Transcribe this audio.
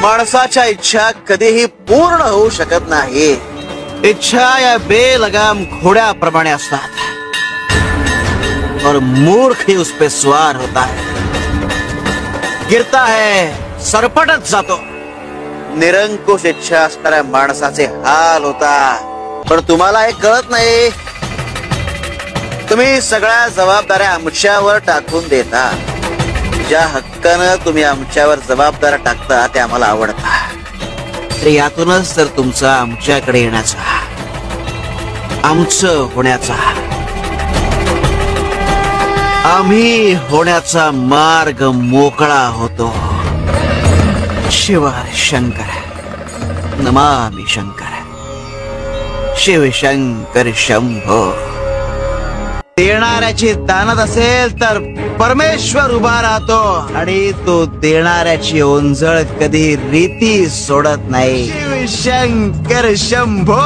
माणसाच्या इच्छा कधीही पूर्ण होऊ शकत नाही. इच्छा या बेलगाम घोड्याप्रमाणे असतात और मूर्ख ही उस पे स्वार होता है. गिरता है, सरपटत जातो. निरंकुश इच्छा असणाऱ्या माणसाचे हाल होता. पण तुम्हाला हे कळत नाही. तुम्ही सगळ्या जबाबदाऱ्या आमच्यावर टाकून देता. ज्या हक्कानं तुम्ही आमच्यावर जबाबदाऱ्या टाकता ते आम्हाला आवडतं. यातूनच तर तुमचा आमच्याकडे येण्याचा, आमचं होण्याचा, आम्ही होण्याचा मार्ग मोकळा होतो. शिव शंकर, नमामि शंकर, शिव शंकर शंभो. देणाऱ्याची दानत असेल तर परमेश्वर उभा राहतो आणि तो देणाऱ्याची ओंजळ कधी रीती सोडत नाही. शिव शंकर शंभो.